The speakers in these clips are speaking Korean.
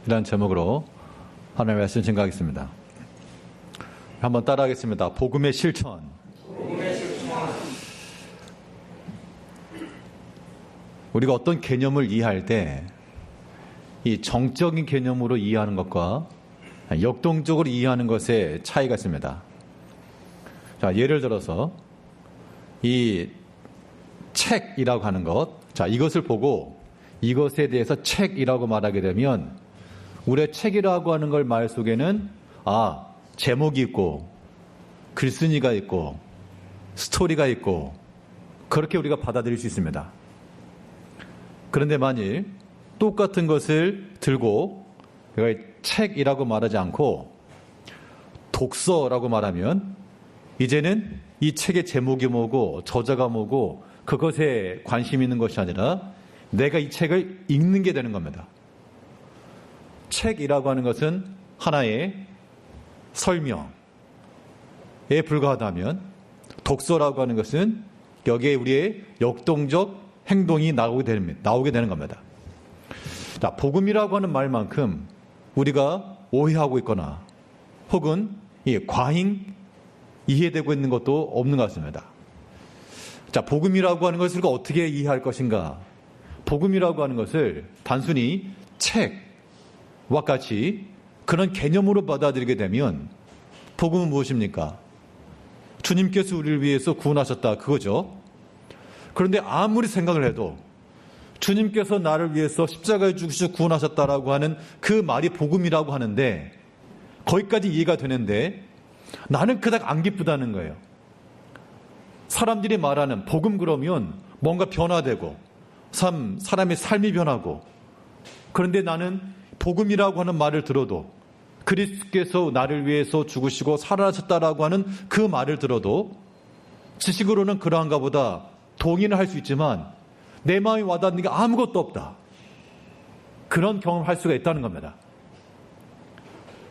이라는 제목으로 하나님의 말씀 증거하겠습니다. 한번 따라하겠습니다. 복음의 실천. 우리가 어떤 개념을 이해할 때 이 정적인 개념으로 이해하는 것과 역동적으로 이해하는 것에 차이가 있습니다. 자, 예를 들어서 이 책이라고 하는 것, 자, 이것을 보고 이것에 대해서 책이라고 말하게 되면 우리의 책이라고 하는 걸 말 속에는 제목이 있고 글쓴이가 있고 스토리가 있고 그렇게 우리가 받아들일 수 있습니다. 그런데 만일 똑같은 것을 들고 우리가 책이라고 말하지 않고 독서라고 말하면 이제는 이 책의 제목이 뭐고 저자가 뭐고 그것에 관심 있는 것이 아니라 내가 이 책을 읽는 게 되는 겁니다. 책이라고 하는 것은 하나의 설명에 불과하다면 독서라고 하는 것은 여기에 우리의 역동적 행동이 나오게 되는 겁니다. 자, 복음이라고 하는 말만큼 우리가 오해하고 있거나 혹은 과잉 이해되고 있는 것도 없는 것 같습니다. 자, 복음이라고 하는 것을 어떻게 이해할 것인가? 복음이라고 하는 것을 단순히 책과 같이 그런 개념으로 받아들이게 되면 복음은 무엇입니까? 주님께서 우리를 위해서 구원하셨다, 그거죠. 그런데 아무리 생각을 해도 주님께서 나를 위해서 십자가에 죽으시고 구원하셨다라고 하는 그 말이 복음이라고 하는데 거기까지 이해가 되는데 나는 그닥 안 기쁘다는 거예요. 사람들이 말하는 복음 그러면 뭔가 변화되고 사람의 삶이 변하고, 그런데 나는 복음이라고 하는 말을 들어도 그리스도께서 나를 위해서 죽으시고 살아나셨다라고 하는 그 말을 들어도 지식으로는 그러한가 보다 동의는 할 수 있지만 내 마음이 와닿는 게 아무것도 없다. 그런 경험을 할 수가 있다는 겁니다.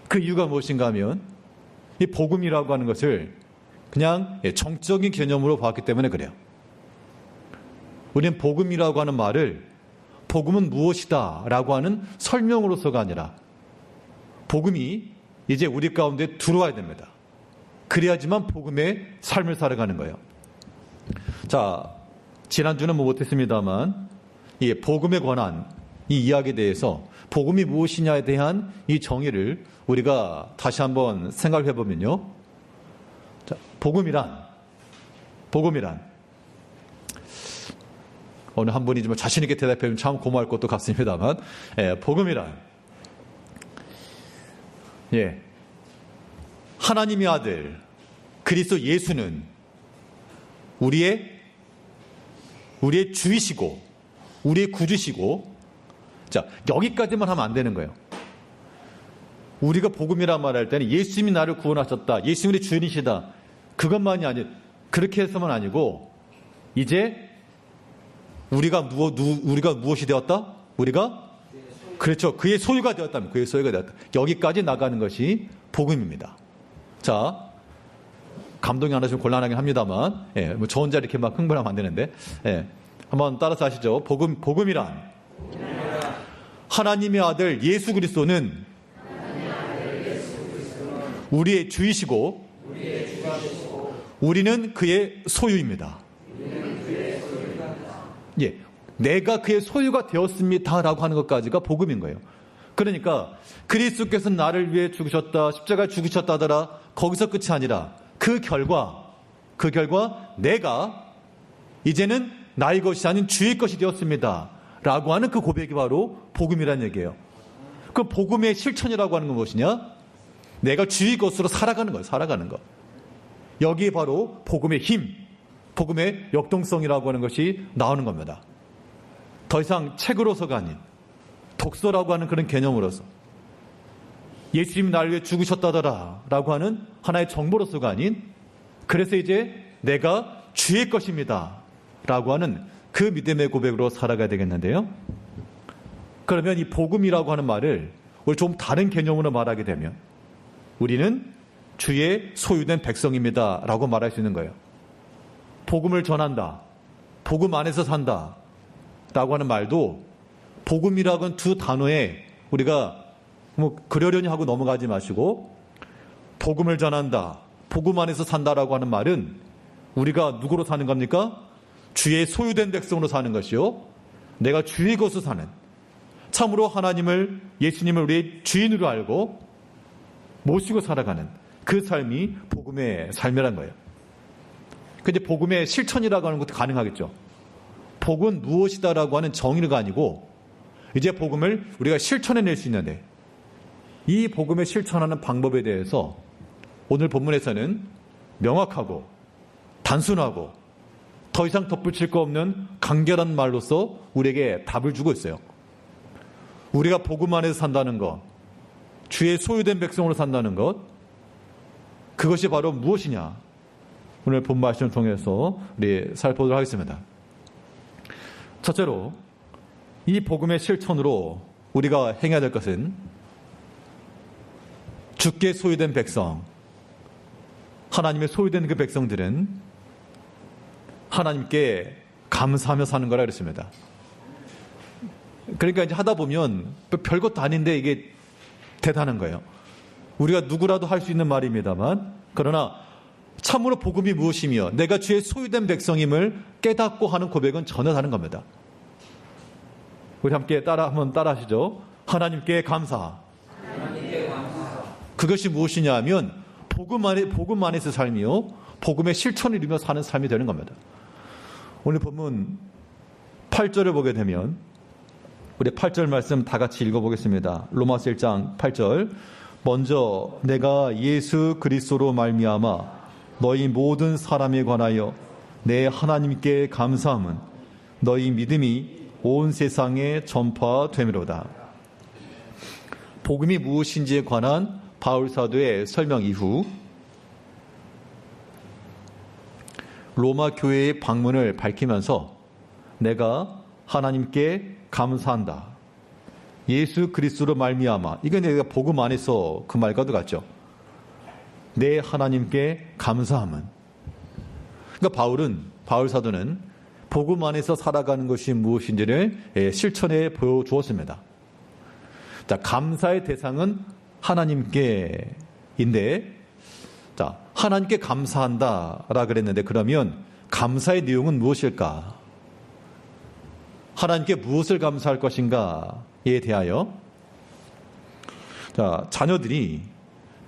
그 이유가 무엇인가 하면 이 복음이라고 하는 것을 그냥 정적인 개념으로 봤기 때문에 그래요. 우리는 복음이라고 하는 말을 복음은 무엇이다 라고 하는 설명으로서가 아니라 복음이 이제 우리 가운데 들어와야 됩니다. 그래야지만 복음의 삶을 살아가는 거예요. 자, 지난주는 못했습니다만 이 복음에 관한 이 이야기에 대해서 복음이 무엇이냐에 대한 이 정의를 우리가 다시 한번 생각해 보면요. 자, 복음이란 어느 한 분이 좀 자신 있게 대답하면 참 고마울 것도 같습니다만, 복음이란 하나님의 아들 그리스도 예수는 우리의 주이시고 우리의 구주시고, 자, 여기까지만 하면 안 되는 거예요. 우리가 복음이란 말할 때는 예수님이 나를 구원하셨다, 예수님이 주인이시다, 그것만이 그렇게 해서만 아니고 이제 우리가 무엇이 되었다? 그렇죠. 그의 소유가 되었다면 그의 소유가 되었다. 여기까지 나가는 것이 복음입니다. 자, 감동이 안 하시면 곤란하긴 합니다만, 뭐 저 혼자 이렇게 막 흥분하면 안 되는데, 한번 따라서 하시죠. 복음이란 하나님의 아들 예수 그리스도는 우리의 주이시고 우리는 그의 소유입니다. 내가 그의 소유가 되었습니다라고 하는 것까지가 복음인 거예요. 그러니까 그리스도께서 나를 위해 죽으셨다, 십자가에 죽으셨다더라, 거기서 끝이 아니라 그 결과 내가 이제는 나의 것이 아닌 주의 것이 되었습니다 라고 하는 그 고백이 바로 복음이라는 얘기예요. 그 복음의 실천이라고 하는 건 무엇이냐? 내가 주의 것으로 살아가는 거예요. 살아가는 것. 여기에 바로 복음의 힘, 복음의 역동성이라고 하는 것이 나오는 겁니다. 더 이상 책으로서가 아닌 독서라고 하는 그런 개념으로서, 예수님이 나를 위해 죽으셨다더라 라고 하는 하나의 정보로서가 아닌, 그래서 이제 내가 주의 것입니다 라고 하는 그 믿음의 고백으로 살아가야 되겠는데요. 그러면 이 복음이라고 하는 말을 우리 좀 다른 개념으로 말하게 되면 우리는 주의 소유된 백성입니다 라고 말할 수 있는 거예요. 복음을 전한다, 복음 안에서 산다 라고 하는 말도 복음이라고 하는 두 단어에 우리가 뭐 그러려니 하고 넘어가지 마시고 복음을 전한다, 복음 안에서 산다라고 하는 말은 우리가 누구로 사는 겁니까? 주의 소유된 백성으로 사는 것이요, 내가 주의 것으로 사는, 참으로 하나님을, 예수님을 우리의 주인으로 알고 모시고 살아가는 그 삶이 복음의 삶이란 거예요. 근데 복음의 실천이라고 하는 것도 가능하겠죠. 복은 무엇이다라고 하는 정의가 아니고 이제 복음을 우리가 실천해낼 수 있는데, 이 복음을 실천하는 방법에 대해서 오늘 본문에서는 명확하고 단순하고 더 이상 덧붙일 거 없는 간결한 말로서 우리에게 답을 주고 있어요. 우리가 복음 안에서 산다는 것, 주의 소유된 백성으로 산다는 것, 그것이 바로 무엇이냐, 오늘 본 말씀을 통해서 우리 살펴보도록 하겠습니다. 첫째로, 이 복음의 실천으로 우리가 행해야 될 것은 주께 소유된 백성, 하나님의 소유된 그 백성들은 하나님께 감사하며 사는 거라 그랬습니다. 그러니까 이제 하다 보면 별것도 아닌데 이게 대단한 거예요. 우리가 누구라도 할 수 있는 말입니다만, 그러나 참으로 복음이 무엇이며 내가 주의 소유된 백성임을 깨닫고 하는 고백은 전혀 다른 겁니다. 우리 함께 한번 따라 하시죠. 하나님께 감사. 그것이 무엇이냐 하면 복음 안에서 삶이요, 복음의 실천을 이루며 사는 삶이 되는 겁니다. 오늘 본문 8절을 보게 되면, 우리 8절 말씀 다 같이 읽어보겠습니다. 로마서 1장 8절. 먼저 내가 예수 그리스도로 말미암아 너희 모든 사람에 관하여 내 하나님께 감사함은 너희 믿음이 온 세상에 전파되미로다. 복음이 무엇인지에 관한 바울 사도의 설명 이후 로마 교회의 방문을 밝히면서 내가 하나님께 감사한다, 예수 그리스도로 말미암아, 이건 내가 복음 안에서 그 말과도 같죠. 내 하나님께 감사함은, 그러니까 바울 사도는 복음 안에서 살아가는 것이 무엇인지를 실천해 보여주었습니다. 자, 감사의 대상은 하나님께인데, 자, 하나님께 감사한다라 그랬는데, 그러면 감사의 내용은 무엇일까? 하나님께 무엇을 감사할 것인가에 대하여, 자, 자녀들이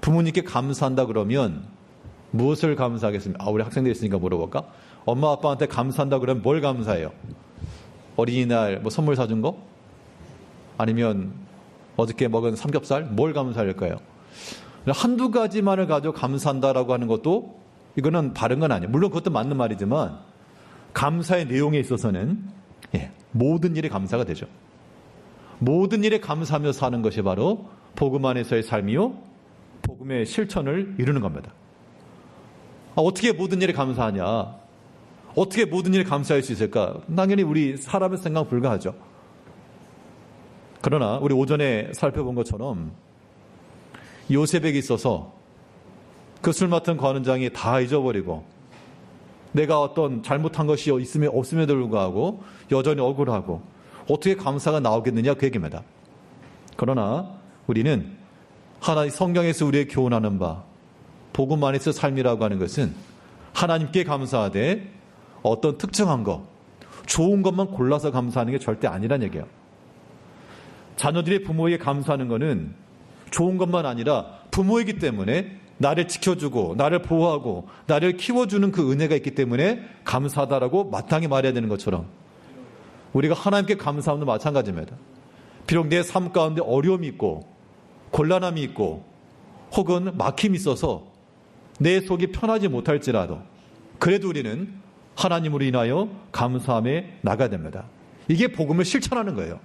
부모님께 감사한다 그러면 무엇을 감사하겠습니까? 우리 학생들 있으니까 물어볼까? 엄마 아빠한테 감사한다 그러면 뭘 감사해요? 어린이날 뭐 선물 사준 거? 아니면 어저께 먹은 삼겹살? 뭘 감사할까요? 한두 가지만을 가지고 감사한다라고 하는 것도, 이거는 바른 건 아니에요. 물론 그것도 맞는 말이지만 감사의 내용에 있어서는 모든 일에 감사가 되죠. 모든 일에 감사하며 사는 것이 바로 복음 안에서의 삶이요, 복음의 실천을 이루는 겁니다. 어떻게 모든 일에 감사하냐? 어떻게 모든 일에 감사할 수 있을까? 당연히 우리 사람의 생각 불가하죠. 그러나 우리 오전에 살펴본 것처럼 요셉에게 있어서 그 술 맡은 관원장이 다 잊어버리고 내가 어떤 잘못한 것이 없음에도 불구하고 여전히 억울하고 어떻게 감사가 나오겠느냐, 그 얘기입니다. 그러나 우리는 하나님 성경에서 우리에게 교훈하는 바 복음 안에서 삶이라고 하는 것은 하나님께 감사하되 어떤 특정한 것, 좋은 것만 골라서 감사하는 게 절대 아니란 얘기예요. 자녀들이 부모에게 감사하는 것은 좋은 것만 아니라 부모이기 때문에 나를 지켜주고 나를 보호하고 나를 키워주는 그 은혜가 있기 때문에 감사하다라고 마땅히 말해야 되는 것처럼 우리가 하나님께 감사함도 마찬가지입니다. 비록 내 삶 가운데 어려움이 있고 곤란함이 있고 혹은 막힘이 있어서 내 속이 편하지 못할지라도 그래도 우리는 하나님으로 인하여 감사함에 나가야 됩니다. 이게 복음을 실천하는 거예요.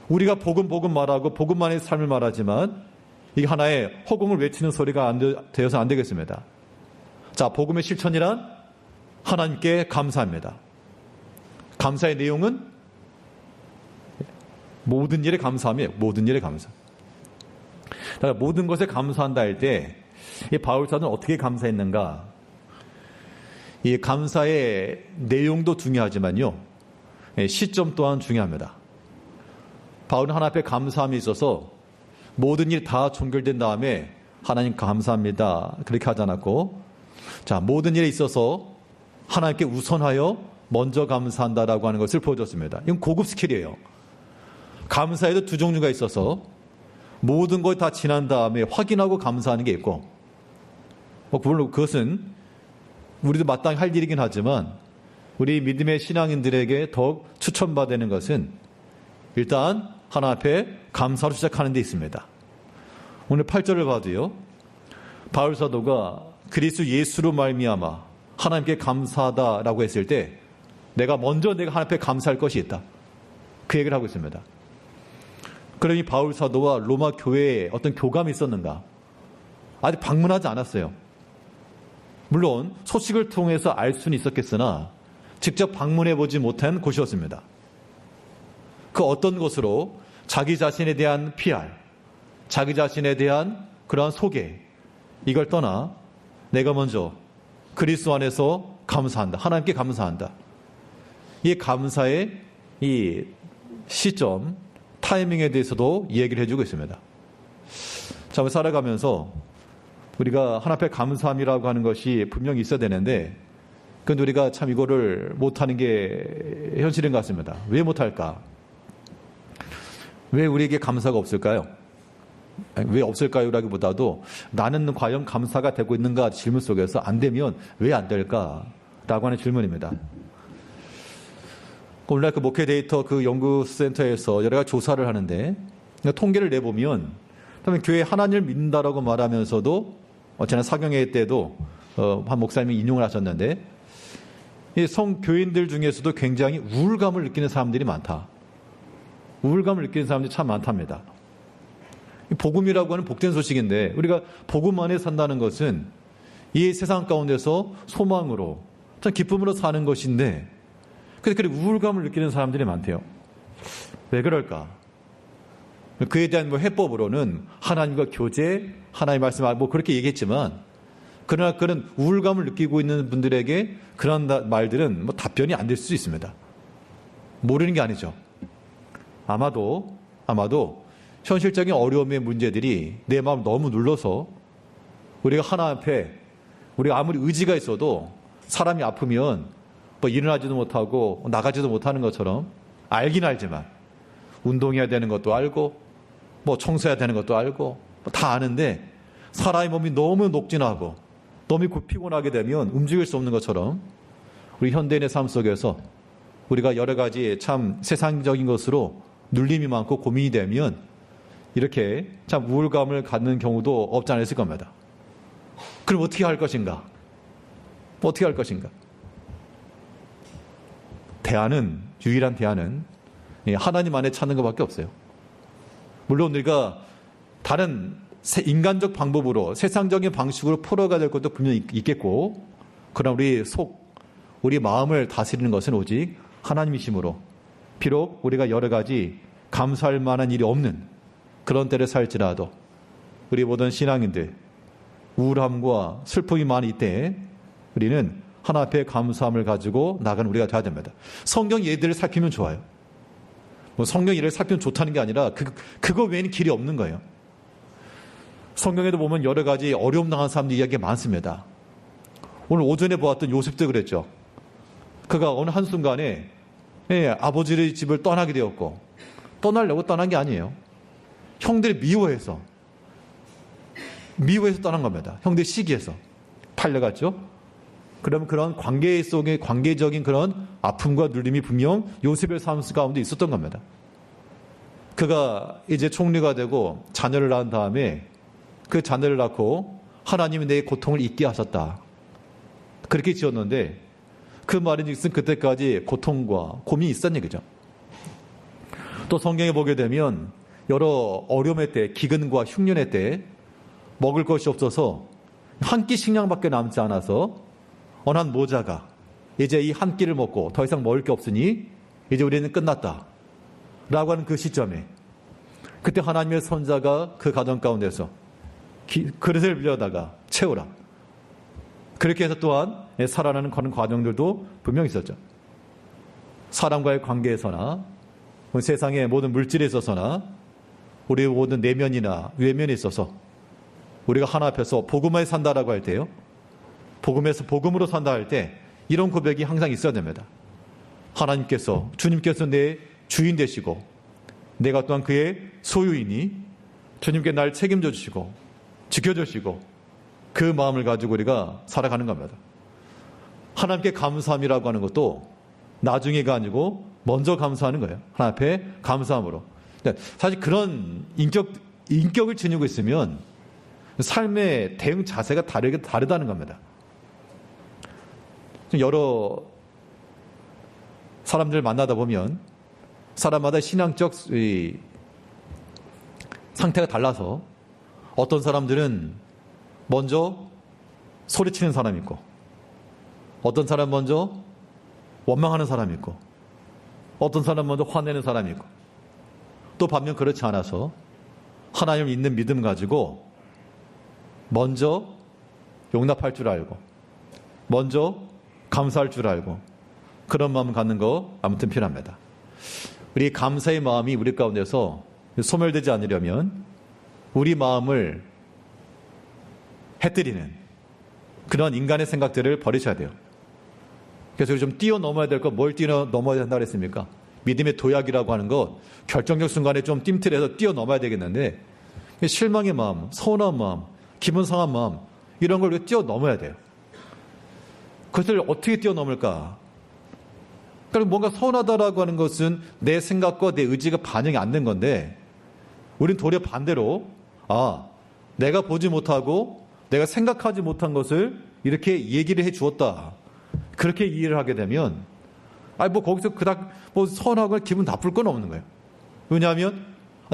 우리가 복음 말하고 복음만의 삶을 말하지만 이게 하나의 허공을 외치는 소리가 되어서 안 되겠습니다. 자, 복음의 실천이란 하나님께 감사합니다. 감사의 내용은 모든 일에 감사함이에요. 모든 일에 감사. 그러니까 모든 것에 감사한다 할 때 이 바울 사도는 어떻게 감사했는가? 이 감사의 내용도 중요하지만요, 시점 또한 중요합니다. 바울은 하나님 앞에 감사함이 있어서 모든 일이 다 종결된 다음에 하나님 감사합니다. 그렇게 하지 않았고, 자, 모든 일에 있어서 하나님께 우선하여 먼저 감사한다라고 하는 것을 보여줬습니다. 이건 고급 스킬이에요. 감사에도 두 종류가 있어서 모든 것 다 지난 다음에 확인하고 감사하는 게 있고, 물론 그것은 우리도 마땅히 할 일이긴 하지만 우리 믿음의 신앙인들에게 더욱 추천받는 것은 일단 하나님 앞에 감사로 시작하는 데 있습니다. 오늘 8절을 봐도요, 바울 사도가 그리스도 예수로 말미암아 하나님께 감사하다라고 했을 때 내가 하나님 앞에 감사할 것이 있다, 그 얘기를 하고 있습니다. 그러니 바울 사도와 로마 교회에 어떤 교감이 있었는가? 아직 방문하지 않았어요. 물론 소식을 통해서 알 수는 있었겠으나 직접 방문해보지 못한 곳이었습니다. 그 어떤 것으로 자기 자신에 대한 PR, 자기 자신에 대한 그러한 소개, 이걸 떠나 내가 먼저 그리스도 안에서 감사한다, 하나님께 감사한다, 이 감사의 이 시점, 타이밍에 대해서도 얘기를 해주고 있습니다. 자, 살아가면서 우리가 하나님 앞에 감사함이라고 하는 것이 분명히 있어야 되는데, 그런데 우리가 참 이거를 못하는 게 현실인 것 같습니다. 왜 못할까? 왜 우리에게 감사가 없을까요? 왜 없을까요? 라기보다도 나는 과연 감사가 되고 있는가 질문 속에서 안 되면 왜 안 될까? 라고 하는 질문입니다. 오늘날 그 목회 데이터 그 연구센터에서 여러 가지 조사를 하는데, 통계를 내보면 교회 하나님을 믿는다라고 말하면서도 지난 사경회 때도 한 목사님이 인용을 하셨는데, 이 성교인들 중에서도 굉장히 우울감을 느끼는 사람들이 많다. 우울감을 느끼는 사람들이 참 많답니다. 복음이라고 하는 복된 소식인데, 우리가 복음 안에 산다는 것은 이 세상 가운데서 소망으로 참 기쁨으로 사는 것인데, 그런데 우울감을 느끼는 사람들이 많대요. 왜 그럴까? 그에 대한 해법으로는 하나님과 교제, 하나님 말씀, 그렇게 얘기했지만, 그러나 그런 우울감을 느끼고 있는 분들에게 그런 말들은 답변이 안 될 수 있습니다. 모르는 게 아니죠. 아마도 현실적인 어려움의 문제들이 내 마음을 너무 눌러서 우리가 하나님 앞에 우리가 아무리 의지가 있어도 사람이 아프면 일어나지도 못하고 나가지도 못하는 것처럼 알긴 알지만 운동해야 되는 것도 알고 청소해야 되는 것도 알고 다 아는데 사람의 몸이 너무 녹진하고 너무 피곤하게 되면 움직일 수 없는 것처럼 우리 현대인의 삶 속에서 우리가 여러 가지 참 세상적인 것으로 눌림이 많고 고민이 되면 이렇게 참 우울감을 갖는 경우도 없지 않아 있을 겁니다. 그럼 어떻게 할 것인가? 어떻게 할 것인가? 유일한 대안은 하나님 안에 찾는 것밖에 없어요. 물론 우리가 다른 인간적 방법으로 세상적인 방식으로 풀어가야 될 것도 분명히 있겠고, 그러나 우리 마음을 다스리는 것은 오직 하나님이심으로, 비록 우리가 여러 가지 감사할 만한 일이 없는 그런 때를 살지라도 우리 모든 신앙인들 우울함과 슬픔이 많이 이때 우리는 하나님 앞에 감사함을 가지고 나가는 우리가 돼야 됩니다. 성경 예들을 살피면 좋아요. 성경 예를 살피면 좋다는 게 아니라 그거 외에는 길이 없는 거예요. 성경에도 보면 여러 가지 어려움 당한 사람들 이야기가 많습니다. 오늘 오전에 보았던 요셉도 그랬죠. 그가 어느 한순간에 아버지의 집을 떠나게 되었고, 떠나려고 떠난 게 아니에요. 형들이 미워해서 떠난 겁니다. 형들이 시기해서 팔려갔죠. 그러면 그런 관계 속에 관계적인 그런 아픔과 눌림이 분명 요셉의 삶 가운데 있었던 겁니다. 그가 이제 총리가 되고 자녀를 낳은 다음에 그 자녀를 낳고 하나님이 내 고통을 잊게 하셨다, 그렇게 지었는데, 그 말인즉슨 그때까지 고통과 고민이 있었던 얘기죠. 또 성경에 보게 되면 여러 어려움의 때, 기근과 흉년의 때 먹을 것이 없어서 한 끼 식량밖에 남지 않아서 어느 한 모자가 이제 이 한 끼를 먹고 더 이상 먹을 게 없으니 이제 우리는 끝났다 라고 하는 그 시점에 그때 하나님의 선자가 그 가정 가운데서 그릇을 빌려다가 채우라, 그렇게 해서 또한 살아나는 그런 과정들도 분명히 있었죠. 사람과의 관계에서나 세상의 모든 물질에 있어서나 우리 모든 내면이나 외면에 있어서 우리가 하나 앞에서 복음에 산다라고 할 때요. 복음에서 복음으로 산다 할 때 이런 고백이 항상 있어야 됩니다. 하나님께서, 주님께서 내 주인 되시고 내가 또한 그의 소유이니 주님께 날 책임져 주시고 지켜주시고 그 마음을 가지고 우리가 살아가는 겁니다. 하나님께 감사함이라고 하는 것도 나중에가 아니고 먼저 감사하는 거예요. 하나님 앞에 감사함으로. 사실 그런 인격을 지니고 있으면 삶의 대응 자세가 다르다는 겁니다. 여러 사람들 만나다 보면 사람마다 신앙적 상태가 달라서 어떤 사람들은 먼저 소리치는 사람이 있고 어떤 사람 먼저 원망하는 사람이 있고 어떤 사람 먼저 화내는 사람이 있고 또 반면 그렇지 않아서 하나님을 믿는 믿음 가지고 먼저 용납할 줄 알고 먼저 감사할 줄 알고 그런 마음 갖는 거 아무튼 필요합니다. 우리 감사의 마음이 우리 가운데서 소멸되지 않으려면 우리 마음을 해뜨리는 그런 인간의 생각들을 버리셔야 돼요. 그래서 우리 좀 뛰어넘어야 될 거 뭘 뛰어넘어야 된다고 했습니까? 믿음의 도약이라고 하는 것 결정적 순간에 좀 띵틀해서 뛰어넘어야 되겠는데 실망의 마음, 서운한 마음, 기분 상한 마음 이런 걸 뛰어넘어야 돼요. 그것을 어떻게 뛰어넘을까? 그러니까 뭔가 서운하다라고 하는 것은 내 생각과 내 의지가 반영이 안 된 건데 우린 도리어 반대로 내가 보지 못하고 내가 생각하지 못한 것을 이렇게 얘기를 해 주었다. 그렇게 이해를 하게 되면 거기서 그닥 서운하거나 기분 나쁠 건 없는 거예요. 왜냐하면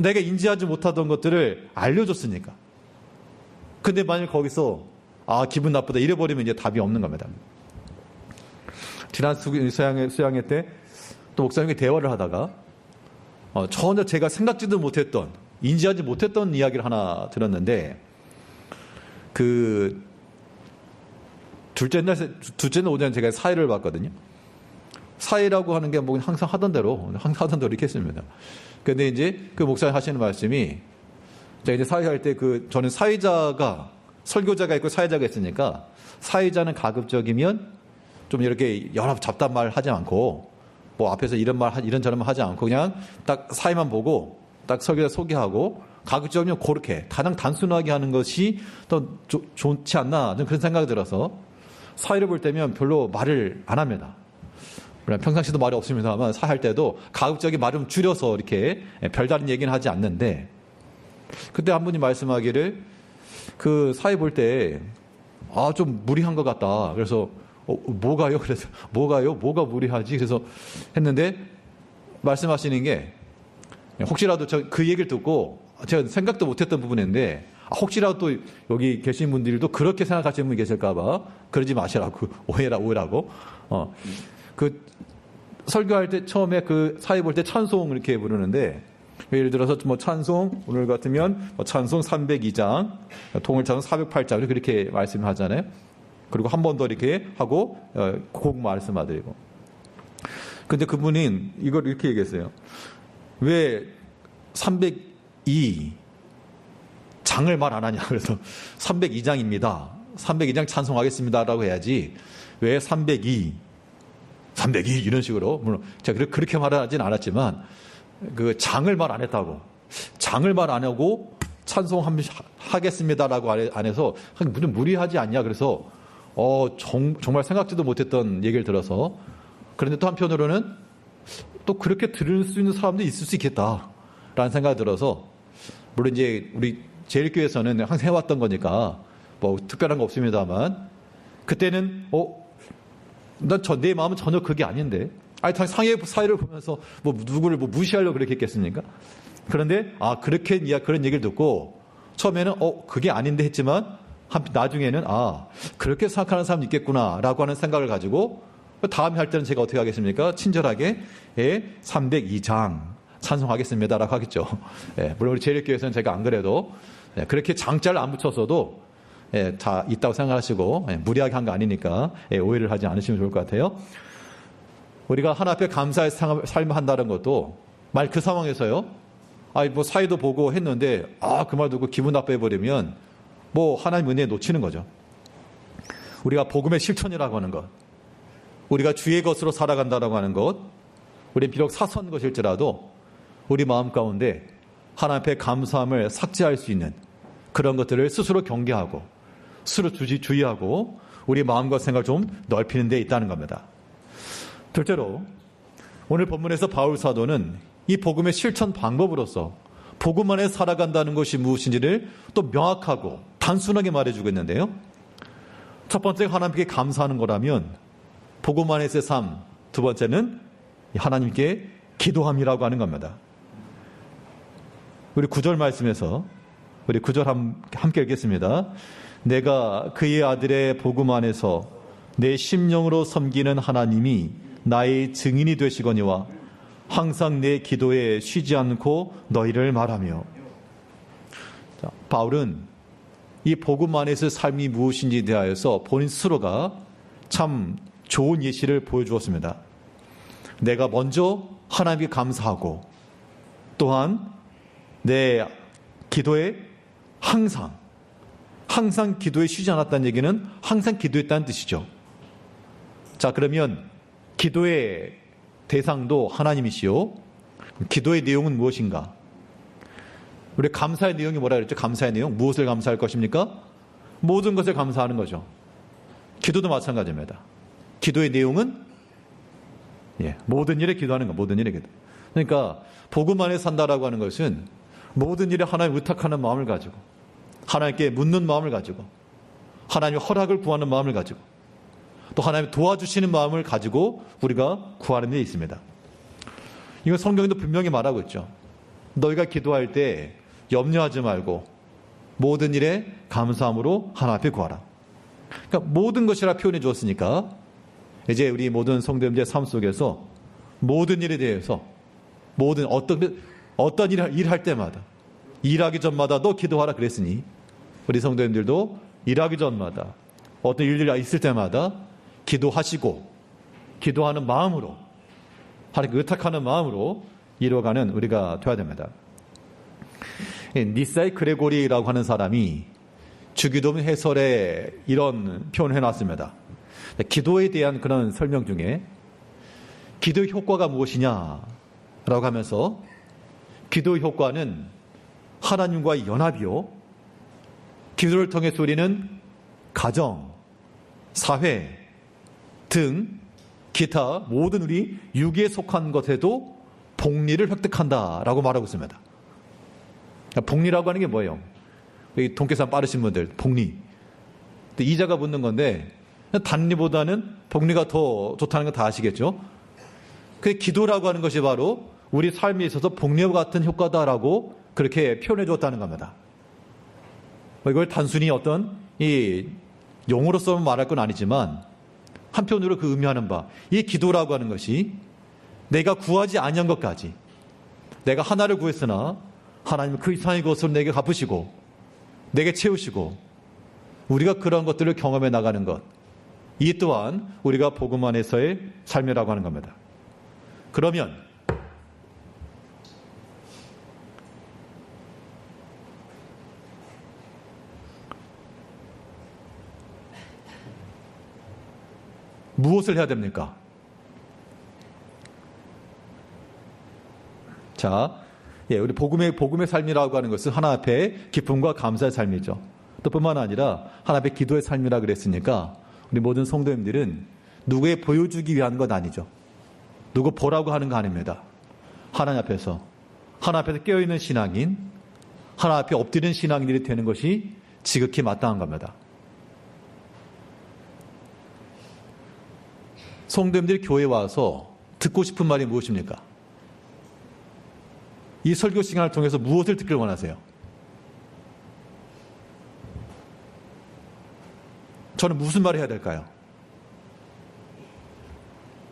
내가 인지하지 못하던 것들을 알려줬으니까. 근데 만약 거기서 기분 나쁘다 이래버리면 이제 답이 없는 겁니다. 지난 수양회 때 또 목사님과 대화를 하다가 전혀 제가 생각지도 못했던 인지하지 못했던 이야기를 하나 들었는데 둘째 날 오전에 제가 사회를 봤거든요. 사회라고 하는 게 뭐 항상 하던 대로 이렇게 했습니다. 근데 이제 그 목사님 하시는 말씀이 제가 이제 사회할 때 저는 사회자가 설교자가 있고 사회자가 있으니까 사회자는 가급적이면 좀 이렇게 여러 잡다한 말 하지 않고 뭐 앞에서 이런저런 말 하지 않고 그냥 딱 사회만 보고 딱 설교자 소개하고 가급적이면 그렇게 가장 단순하게 하는 것이 더 좋지 않나 그런 생각이 들어서 사회를 볼 때면 별로 말을 안 합니다. 평상시도 말이 없습니다만 사회할 때도 가급적이 말 좀 줄여서 이렇게 별다른 얘기는 하지 않는데 그때 한 분이 말씀하기를 그 사회 볼 때 좀 무리한 것 같다. 그래서 뭐가요? 그래서 뭐가요? 뭐가 무리하지? 그래서 했는데 말씀하시는 게 혹시라도 그 얘기를 듣고 제가 생각도 못했던 부분인데 혹시라도 또 여기 계신 분들도 그렇게 생각하시는 분이 계실까봐 그러지 마시라고 오해라고 설교할 때 처음에 그 사회 볼 때 찬송 이렇게 부르는데 예를 들어서 뭐 찬송 오늘 같으면 찬송 302장 통일 찬송 408장 그렇게 말씀하잖아요. 그리고 한 번 더 이렇게 하고 곡 말씀하드리고 근데 그분은 이걸 이렇게 얘기했어요. 왜 302 장을 말 안 하냐. 그래서 302장입니다. 302장 찬송하겠습니다라고 해야지 왜 302 이런 식으로 물론 제가 그렇게 말하진 않았지만 그 장을 말 안 했다고 장을 말 안 하고 찬송하겠습니다라고 안 해서 무슨 무리하지 않냐. 그래서 정말 생각지도 못했던 얘기를 들어서 그런데 또 한편으로는 또 그렇게 들을 수 있는 사람도 있을 수 있겠다라는 생각이 들어서 물론 이제 우리 제일교회에서는 항상 해왔던 거니까 뭐 특별한 거 없습니다만 그때는 내 마음은 전혀 그게 아닌데 사회를 보면서 뭐 누구를 무시하려고 그렇게 했겠습니까? 그런데 그렇게 그런 얘기를 듣고 처음에는 그게 아닌데 했지만 나중에는 그렇게 생각하는 사람이 있겠구나라고 하는 생각을 가지고 다음에 할 때는 제가 어떻게 하겠습니까? 친절하게 302장 찬송하겠습니다라고 하겠죠. 물론 우리 제일교회에서는 제가 안 그래도 그렇게 장자를 안 붙였어도 다 있다고 생각하시고 무리하게 한 거 아니니까 오해를 하지 않으시면 좋을 것 같아요. 우리가 하나 앞에 감사의 삶을 한다는 것도 그 상황에서요. 뭐 사회도 보고 했는데, 그 말 듣고 기분 나빠해버리면, 하나님 은혜에 놓치는 거죠. 우리가 복음의 실천이라고 하는 것, 우리가 주의 것으로 살아간다라고 하는 것, 우리 비록 사소한 것일지라도 우리 마음 가운데 하나님 앞에 감사함을 삭제할 수 있는 그런 것들을 스스로 경계하고 스스로 주의하고 우리 마음과 생각을 좀 넓히는 데 있다는 겁니다. 둘째로 오늘 본문에서 바울 사도는 이 복음의 실천 방법으로서 복음 안에 살아간다는 것이 무엇인지를 또 명확하고 단순하게 말해주고 있는데요. 첫 번째 하나님께 감사하는 거라면 복음 안에서의 삶, 두 번째는 하나님께 기도함이라고 하는 겁니다. 우리 9절 말씀에서 우리 9절 함께 읽겠습니다. 내가 그의 아들의 복음 안에서 내 심령으로 섬기는 하나님이 나의 증인이 되시거니와 항상 내 기도에 쉬지 않고 너희를 말하며. 자, 바울은 이 복음 안에서의 삶이 무엇인지에 대하여서 본인 스스로가 참 좋은 예시를 보여주었습니다. 내가 먼저 하나님께 감사하고 또한 내 기도에 항상 기도에 쉬지 않았다는 얘기는 항상 기도했다는 뜻이죠. 자, 그러면 기도의 대상도 하나님이시요. 기도의 내용은 무엇인가? 우리 감사의 내용이 뭐라 그랬죠? 감사의 내용. 무엇을 감사할 것입니까? 모든 것을 감사하는 거죠. 기도도 마찬가지입니다. 기도의 내용은 모든 일에 기도하는 거, 모든 일에 기도. 그러니까 복음 안에 산다라고 하는 것은 모든 일에 하나님 의탁하는 마음을 가지고 하나님께 묻는 마음을 가지고 하나님의 허락을 구하는 마음을 가지고 또 하나님 도와주시는 마음을 가지고 우리가 구하는 데 있습니다. 이건 성경에도 분명히 말하고 있죠. 너희가 기도할 때 염려하지 말고 모든 일에 감사함으로 하나님 앞에 구하라. 그러니까 모든 것이라 표현해 주었으니까 이제 우리 모든 성도님들의 삶 속에서 모든 일에 대해서 어떤 일을 할 때마다 일하기 전마다 너 기도하라 그랬으니 우리 성도님들도 일하기 전마다 어떤 일들이 있을 때마다 기도하시고 기도하는 마음으로 하나님께 의탁하는 마음으로 이루어가는 우리가 되어야 됩니다. 니사의 그레고리라고 하는 사람이 주기도문 해설에 이런 표현을 해놨습니다. 기도에 대한 그런 설명 중에 기도의 효과가 무엇이냐라고 하면서 기도의 효과는 하나님과의 연합이요, 기도를 통해서 우리는 가정, 사회 등 기타 모든 우리 육에 속한 것에도 복리를 획득한다라고 말하고 있습니다. 복리라고 하는 게 뭐예요? 여기 돈계산 빠르신 분들, 복리. 이자가 붙는 건데 단리보다는 복리가 더 좋다는 거 다 아시겠죠? 그 기도라고 하는 것이 바로 우리 삶에 있어서 복리와 같은 효과다라고 그렇게 표현해 줬다는 겁니다. 이걸 단순히 어떤 이 용어로서만 말할 건 아니지만 한편으로 그 의미하는 바, 이 기도라고 하는 것이 내가 구하지 아니한 것까지 내가 하나를 구했으나 하나님은 그 이상의 것으로 내게 갚으시고 내게 채우시고 우리가 그런 것들을 경험해 나가는 것, 이 또한 우리가 복음 안에서의 삶이라고 하는 겁니다. 그러면 무엇을 해야 됩니까? 자, 우리 복음의 삶이라고 하는 것은 하나님 앞에 기쁨과 감사의 삶이죠. 또 뿐만 아니라 하나님 앞에 기도의 삶이라 그랬으니까 우리 모든 성도님들은 누구에 보여주기 위한 것 아니죠. 누구 보라고 하는 거 아닙니다. 하나님 앞에서 깨어있는 신앙인, 하나님 앞에 엎드리는 신앙인들이 되는 것이 지극히 마땅한 겁니다. 성도님들이 교회에 와서 듣고 싶은 말이 무엇입니까? 이 설교 시간을 통해서 무엇을 듣길 원하세요? 저는 무슨 말을 해야 될까요?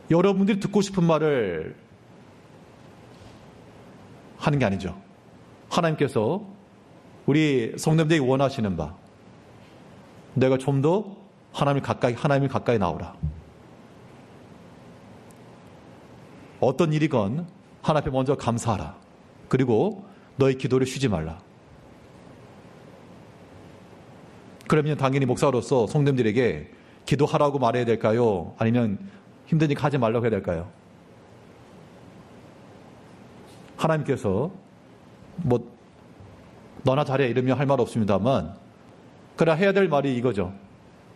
여러분들이 듣고 싶은 말을 하는 게 아니죠. 하나님께서 우리 성도님들이 원하시는 바, 내가 좀 더 하나님을 가까이 나오라. 어떤 일이건 하나님 앞에 먼저 감사하라. 그리고 너희 기도를 쉬지 말라. 그러면 당연히 목사로서 성도님들에게 기도하라고 말해야 될까요? 아니면 힘드니까 하지 말라고 해야 될까요? 하나님께서 너나 잘해 이러면 할 말 없습니다만, 그러나 해야 될 말이 이거죠.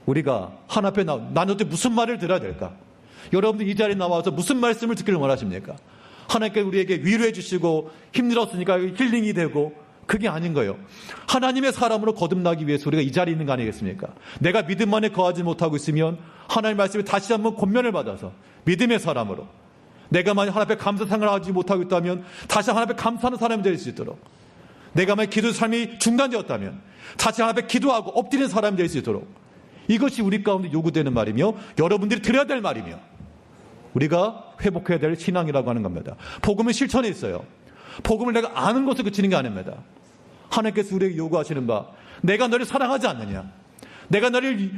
우리가 하나님 앞에 난 어떻게 무슨 말을 들어야 될까? 여러분들 이 자리에 나와서 무슨 말씀을 듣기를 원하십니까? 하나님께서 우리에게 위로해 주시고 힘들었으니까 힐링이 되고, 그게 아닌 거예요. 하나님의 사람으로 거듭나기 위해서 우리가 이 자리에 있는 거 아니겠습니까? 내가 믿음 안에 거하지 못하고 있으면 하나님 말씀에 다시 한번 권면을 받아서 믿음의 사람으로, 내가 만약 하나님 앞에 감사상을 하지 못하고 있다면 다시 하나님 앞에 감사하는 사람이 될 수 있도록, 내가 만약 기도 삶이 중단되었다면 다시 하나님 앞에 기도하고 엎드리는 사람이 될 수 있도록, 이것이 우리 가운데 요구되는 말이며 여러분들이 들어야 될 말이며 우리가 회복해야 될 신앙이라고 하는 겁니다. 복음은 실천에 있어요. 복음을 내가 아는 것을 그치는 게 아닙니다. 하나님께서 우리에게 요구하시는 바, 내가 너를 사랑하지 않느냐, 내가 너를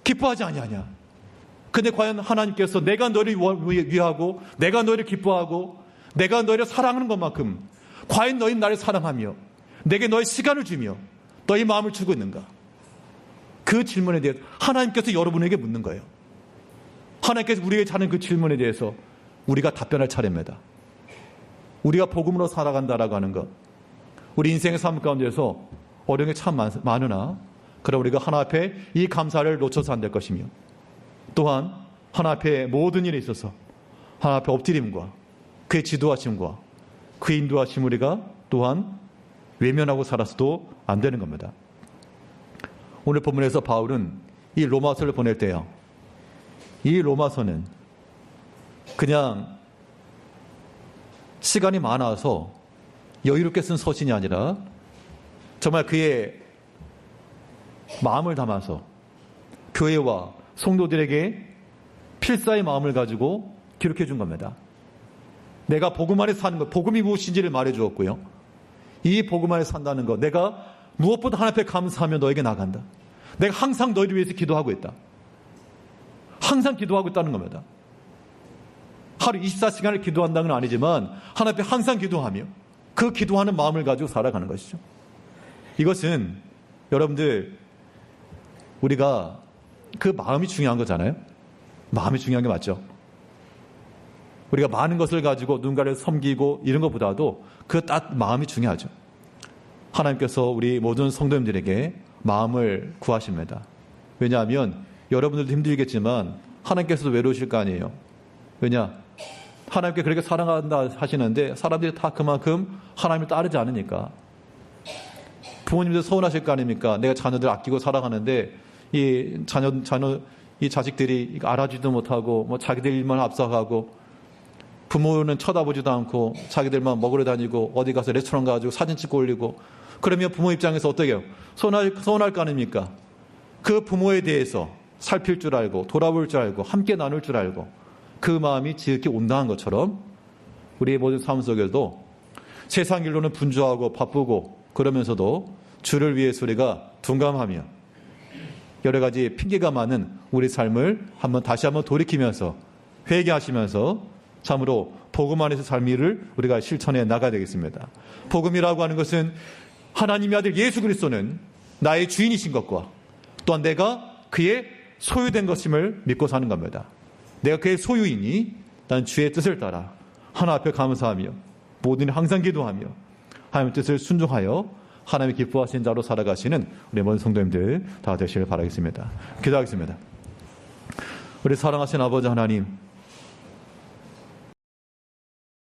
기뻐하지 아니하냐. 근데 과연 하나님께서 내가 너를 위하고 내가 너를 기뻐하고 내가 너를 사랑하는 것만큼 과연 너희 나를 사랑하며 내게 너의 시간을 주며 너희 마음을 주고 있는가? 그 질문에 대해서 하나님께서 여러분에게 묻는 거예요. 하나님께서 우리에게 하는 그 질문에 대해서 우리가 답변할 차례입니다. 우리가 복음으로 살아간다라고 하는 것, 우리 인생의 삶 가운데서 어려움이 참 많으나 그러나 우리가 하나님 앞에 이 감사를 놓쳐서 안 될 것이며, 또한 하나님 앞에 모든 일에 있어서 하나님 앞에 엎드림과 그의 지도하심과 그의 인도하심 우리가 또한 외면하고 살아서도 안 되는 겁니다. 오늘 본문에서 바울은 이 로마서를 보낼 때요, 이 로마서는 그냥 시간이 많아서 여유롭게 쓴 서신이 아니라 정말 그의 마음을 담아서 교회와 성도들에게 필사의 마음을 가지고 기록해 준 겁니다. 내가 복음 안에 사는 것, 복음이 무엇인지를 말해 주었고요, 이 복음 안에 산다는 것, 내가 무엇보다 하나님 앞에 감사하며 너에게 나간다. 내가 항상 너희를 위해서 기도하고 있다. 항상 기도하고 있다는 겁니다. 하루 24시간을 기도한다는 건 아니지만 하나님 앞에 항상 기도하며 그 기도하는 마음을 가지고 살아가는 것이죠. 이것은 여러분들, 우리가 그 마음이 중요한 거잖아요. 마음이 중요한 게 맞죠. 우리가 많은 것을 가지고 누군가를 섬기고 이런 것보다도 그 마음이 중요하죠. 하나님께서 우리 모든 성도님들에게 마음을 구하십니다. 왜냐하면 여러분들도 힘들겠지만 하나님께서도 외로우실 거 아니에요. 왜냐? 하나님께 그렇게 사랑한다 하시는데 사람들이 다 그만큼 하나님을 따르지 않으니까. 부모님들 서운하실 거 아닙니까? 내가 자녀들 아끼고 사랑하는데 이 이 자식들이 알아주지도 못하고 자기들 일만 앞서가고 부모는 쳐다보지도 않고 자기들만 먹으러 다니고 어디 가서 레스토랑 가가지고 사진 찍고 올리고, 그러면 부모 입장에서 어떻게 해요? 서운할 거 아닙니까? 그 부모에 대해서 살필 줄 알고 돌아볼 줄 알고 함께 나눌 줄 알고 그 마음이 지극히 온당한 것처럼 우리의 모든 삶 속에도 세상 일로는 분주하고 바쁘고 그러면서도 주를 위해서 우리가 둔감하며 여러 가지 핑계가 많은 우리 삶을 다시 한번 돌이키면서 회개하시면서 참으로 복음 안에서 삶을 우리가 실천해 나가야 되겠습니다. 복음이라고 하는 것은 하나님의 아들 예수 그리스도는 나의 주인이신 것과 또한 내가 그의 소유된 것임을 믿고 사는 겁니다. 내가 그의 소유이니 난 주의 뜻을 따라 하나님 앞에 감사하며 모든 일 항상 기도하며 하나님의 뜻을 순종하여 하나님의 기뻐하시는 자로 살아가시는 우리 모든 성도님들 다 되시길 바라겠습니다. 기도하겠습니다. 우리 사랑하신 아버지 하나님,